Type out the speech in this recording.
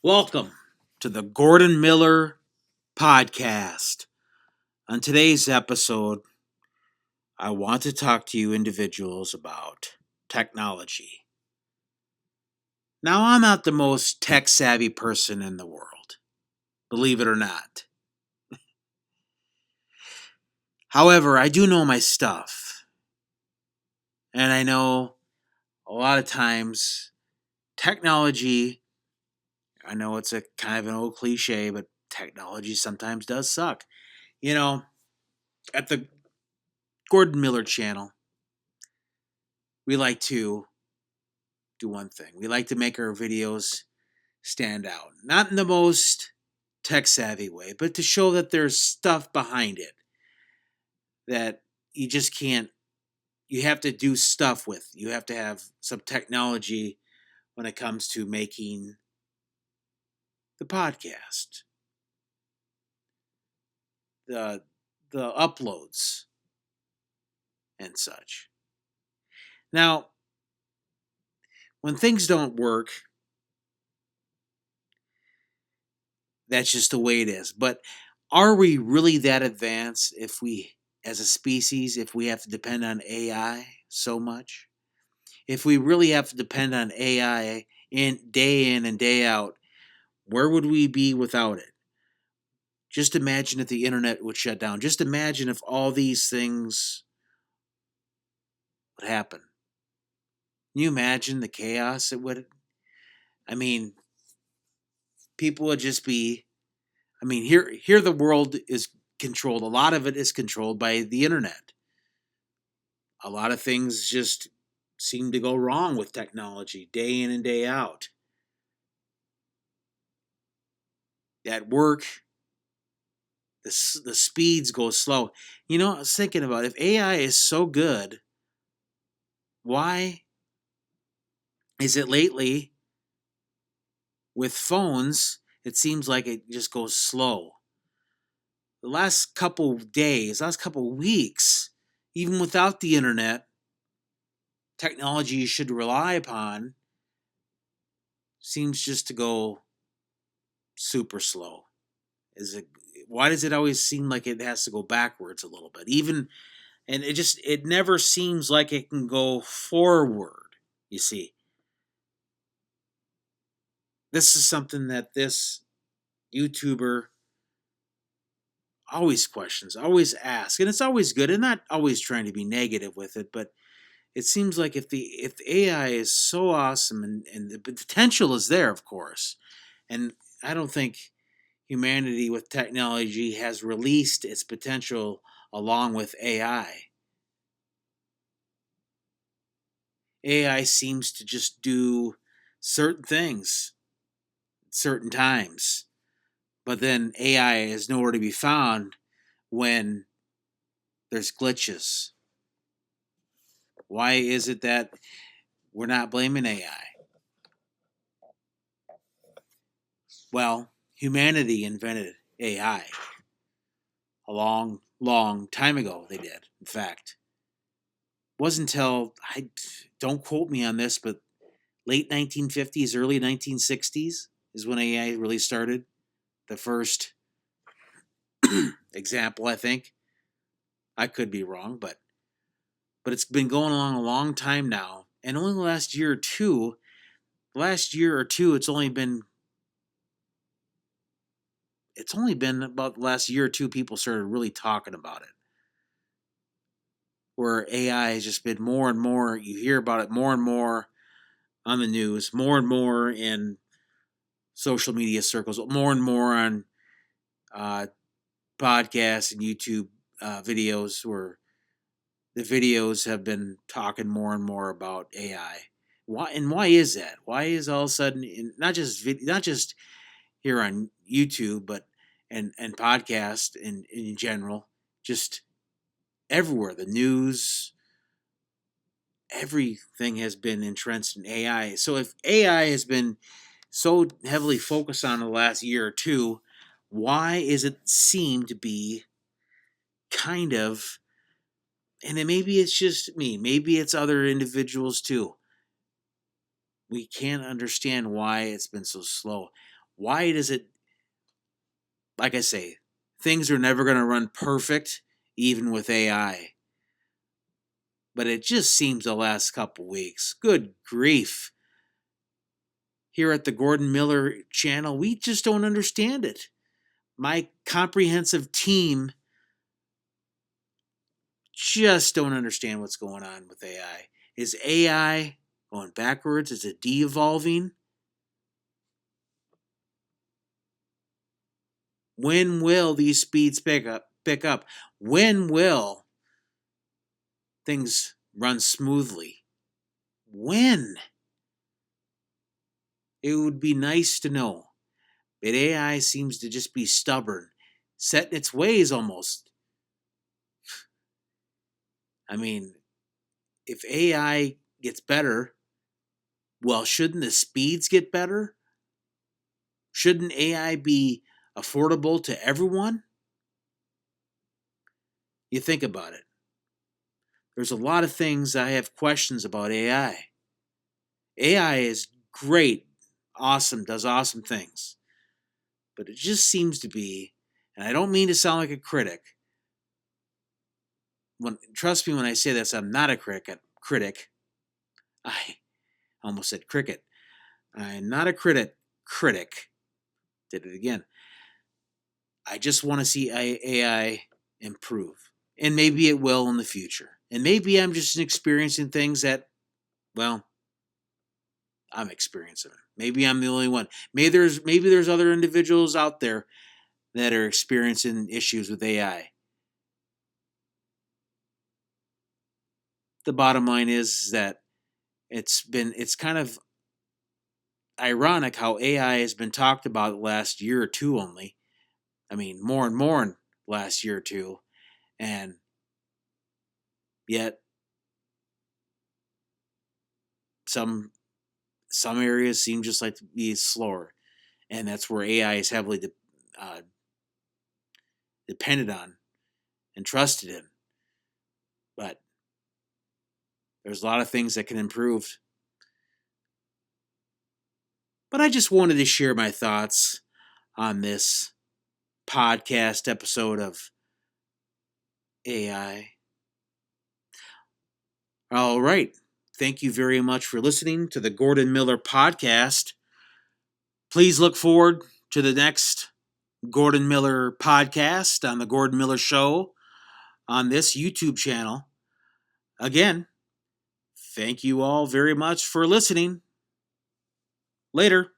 Welcome to the Gordon Miller Podcast. On today's episode, I want to talk to you individuals about technology. Now, I'm not the most tech savvy person in the world, believe it or not. However, I do know my stuff. And I know a lot of times technology, I know it's a kind of an old cliche, but technology sometimes does suck. You know, at the Gordon Miller channel, we like to do one thing. We like to make our videos stand out. Not in the most tech savvy way, but to show that there's stuff behind it that you just can't, you have to do stuff with. You have to have some technology when it comes to making the podcast, the the uploads and such. Now, when things don't work, that's just the way it is. But are we really that advanced if we, as a species, if we have to depend on AI so much? If we really have to depend on AI in and day out, where would we be without it? Just imagine if the internet would shut down. Just imagine if all these things would happen. Can you imagine the chaos it would? I mean, people would just be. I mean, here the world is controlled. A lot of it is controlled by the internet. A lot of things just seem to go wrong with technology day in and day out. At work, the speeds go slow. You know, I was thinking about if AI is so good, why is it lately with phones? It seems like it just goes slow. The last couple days, last couple weeks, even without the internet, technology you should rely upon seems just to go super slow. Is it? Why does it always seem like it has to go backwards a little bit? Even and it never seems like it can go forward. You see, this is something that this YouTuber always questions, always asks, and it's always good, and not always trying to be negative with it, but it seems like if AI is so awesome and the potential is there, of course, and I don't think humanity with technology has released its potential along with AI. AI seems to just do certain things certain times, but then AI is nowhere to be found when there's glitches. Why is it that we're not blaming AI? Well, humanity invented AI a long, long time ago. They did, in fact. It wasn't until I don't quote me on this, but late 1950s, early 1960s is when AI really started. The first example, I think. I could be wrong, but it's been going along a long time now, and only the last year or two, it's only been about the last year or two people started really talking about it. Where AI has just been more and more, you hear about it more and more on the news, more and more in social media circles, more and more on uh, podcasts and YouTube videos where the videos have been talking more and more about AI. Why is that? Why is all of a sudden not just here on YouTube, but and podcast in general, just everywhere. The news, everything has been entrenched in AI. So if AI has been so heavily focused on the last year or two, why is it seem to be kind of, and then maybe it's just me, maybe it's other individuals too. We can't understand why it's been so slow. Why does it, like I say, things are never going to run perfect, even with AI. But it just seems the last couple weeks, good grief. Here at the Gordon Miller channel, we just don't understand it. My comprehensive team just don't understand what's going on with AI. Is AI going backwards? Is it de-evolving? When will these speeds pick up? When will things run smoothly? When? It would be nice to know. But AI seems to just be stubborn, set in its ways almost. I mean, if AI gets better, well, shouldn't the speeds get better? Shouldn't AI be affordable to everyone? You think about it. There's a lot of things I have questions about AI. AI is great, awesome, does awesome things. But it just seems to be, and I don't mean to sound like a critic. Trust me when I say this, I'm not a critic. I almost said cricket. I'm not a critic. Did it again. I just want to see AI improve. And maybe it will in the future. And maybe I'm just experiencing things that, well, I'm experiencing it. Maybe I'm the only one. Maybe there's other individuals out there that are experiencing issues with AI. The bottom line is that it's kind of ironic how AI has been talked about the last year or two only. I mean, more and more in the last year or two. And yet some areas seem just like to be slower. And that's where AI is heavily depended on and trusted in. But there's a lot of things that can improve. But I just wanted to share my thoughts on this podcast episode of AI. All right. Thank you very much for listening to the Gordon Miller podcast. Please look forward to the next Gordon Miller podcast on the Gordon Miller Show on this YouTube channel. Again, thank you all very much for listening. Later.